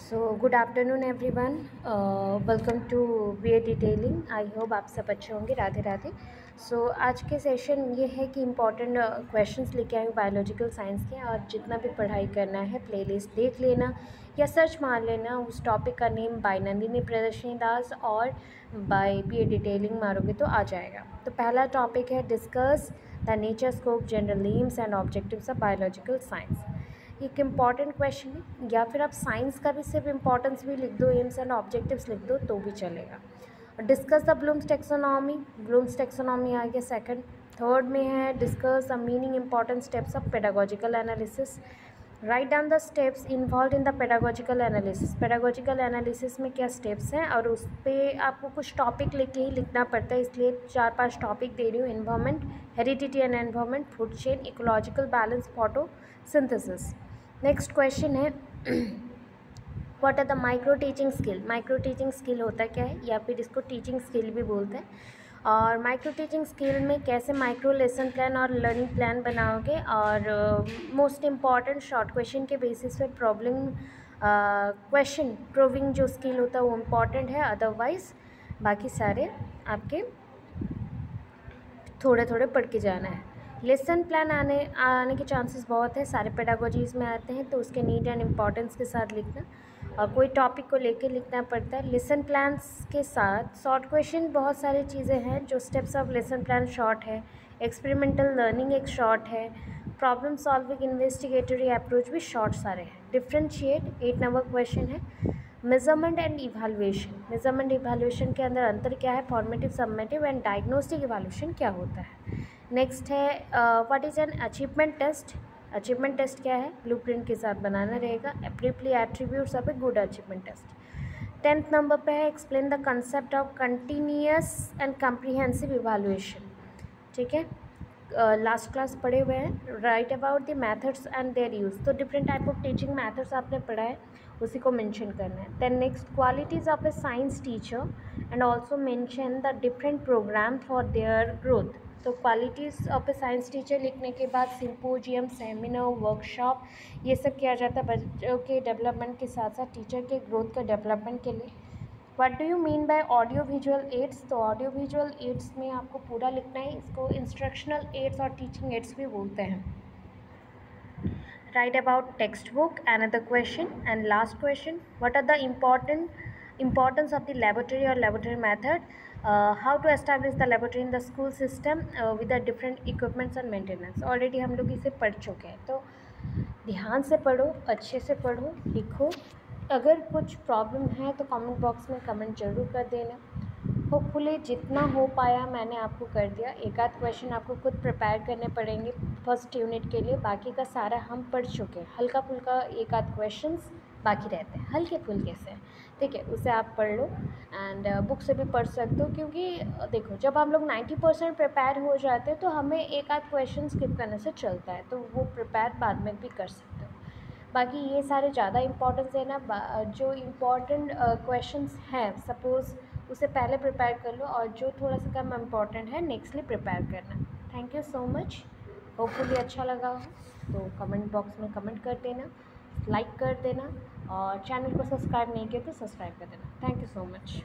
So good afternoon everyone, welcome to BA detailing. I hope आप सब अच्छे होंगे। राधे राधे। सो आज के सेशन ये है कि इम्पॉर्टेंट क्वेश्चंस लेके आए बायोलॉजिकल साइंस के, और जितना भी पढ़ाई करना है प्लेलिस्ट देख लेना या सर्च मार लेना। उस टॉपिक का नेम बाय नंदिनी प्रियदर्शनी दास और बाय बीए डिटेलिंग मारोगे तो आ जाएगा। तो पहला टॉपिक है discuss the nature, scope, general AIIMS and objectives of biological science. एक इम्पॉर्टेंट क्वेश्चन है, या फिर आप साइंस का भी सिर्फ इम्पॉर्टेंस भी लिख दो, एम्स एंड ऑब्जेक्टिव्स लिख दो तो भी चलेगा। Discuss the Bloom's taxonomy, Bloom's taxonomy आ गया सेकंड। थर्ड में है discuss the meaning important steps of pedagogical analysis. Write down the steps involve in the pedagogical analysis. Pedagogical analysis में क्या स्टेप्स हैं और उस पर आपको कुछ टॉपिक लेके ही लिखना पड़ता है, इसलिए 4-5 टॉपिक दे रही हूँ। Environment, heredity and environment, food chain, ecological balance, photosynthesis. Next question है what are the micro teaching skill. Micro teaching skill होता क्या है, या फिर इसको टीचिंग स्किल भी बोलते हैं। और माइक्रो टीचिंग स्किल में कैसे माइक्रो लेसन प्लान और लर्निंग प्लान बनाओगे, और मोस्ट इम्पॉर्टेंट शॉर्ट क्वेश्चन के बेसिस पे प्रॉब्लम क्वेश्चन प्रूविंग जो स्किल होता है वो इम्पॉर्टेंट है। अदरवाइज बाकी सारे आपके थोड़े थोड़े पढ़ के जाना है। लेसन प्लान आने के चांसेस बहुत है, सारे पेडागोजीज में आते हैं, तो उसके नीड एंड इम्पॉर्टेंस के साथ लिखना, और कोई टॉपिक को लेके लिखना पड़ता है। लेसन प्लान्स के साथ शॉर्ट क्वेश्चन बहुत सारी चीज़ें हैं जो steps of lesson plan short है, एक्सपेरिमेंटल लर्निंग एक शॉर्ट है, प्रॉब्लम सॉल्विंग इन्वेस्टिगेटरी अप्रोच भी शॉर्ट सारे हैं। डिफ्रेंशिएट 8 नंबर क्वेश्चन है। Measurement and evaluation, measurement evaluation के अंदर अंतर क्या है, formative, summative and diagnostic evaluation क्या होता है। नेक्स्ट है what is an achievement test. Achievement test क्या है, ब्लूप्रिंट के साथ बनाना रहेगा। Briefly attributes of a good achievement test. 10th number पे है explain the concept of continuous and comprehensive evaluation. ठीक है, लास्ट क्लास पढ़े हुए हैं। Right about the methods and their use, तो different type of teaching methods आपने पढ़ा है, उसी को मेंशन करना है। Then next qualities of a science teacher and also mention the different program for their growth. तो qualities of a science teacher लिखने के बाद सिंपोजियम, सेमिनार, वर्कशॉप, ये सब किया जाता है बच्चों के डेवलपमेंट के साथ साथ टीचर के ग्रोथ के डेवलपमेंट के लिए। What do you mean by audio visual aids, तो ऑडियो विजुअल एड्स में आपको पूरा लिखना है, इसको इंस्ट्रक्शनल एड्स और टीचिंग एड्स भी बोलते हैं। Right about text book, another question and last question, what are the importance of the laboratory or laboratory method, how to establish the laboratory in the school system with the different equipments and maintenance। Already हम लोग इसे पढ़ चुके हैं, तो ध्यान से पढ़ो, अच्छे से पढ़ो, लिखो। अगर कुछ प्रॉब्लम है तो कमेंट बॉक्स में कमेंट जरूर कर देना। होपफुली जितना हो पाया मैंने आपको कर दिया। एक आध क्वेश्चन आपको खुद प्रिपेयर करने पड़ेंगे फर्स्ट यूनिट के लिए, बाकी का सारा हम पढ़ चुके हैं। हल्का फुल्का एक आध क्वेश्चंस बाकी रहते हैं, हल्के फुल्के से, ठीक है, उसे आप पढ़ लो। एंड बुक से भी पढ़ सकते हो, क्योंकि देखो जब हम लोग 90% प्रिपेयर हो जाते हैं तो हमें एक आध क्वेश्चन स्किप करने से चलता है, तो वो प्रिपेयर बाद में भी कर सकते हो। बाकी ये सारे ज़्यादा इम्पोर्टेंस है ना, जो इम्पोर्टेंट क्वेश्चंस हैं सपोज़ उसे पहले प्रिपेयर कर लो, और जो थोड़ा सा कम इम्पोर्टेंट है नेक्स्टली प्रिपेयर करना। Thank you so much. Hopefully अच्छा लगा हो तो कमेंट बॉक्स में कमेंट कर देना, लाइक कर देना, और चैनल को सब्सक्राइब नहीं किया तो सब्सक्राइब कर देना। Thank you so much.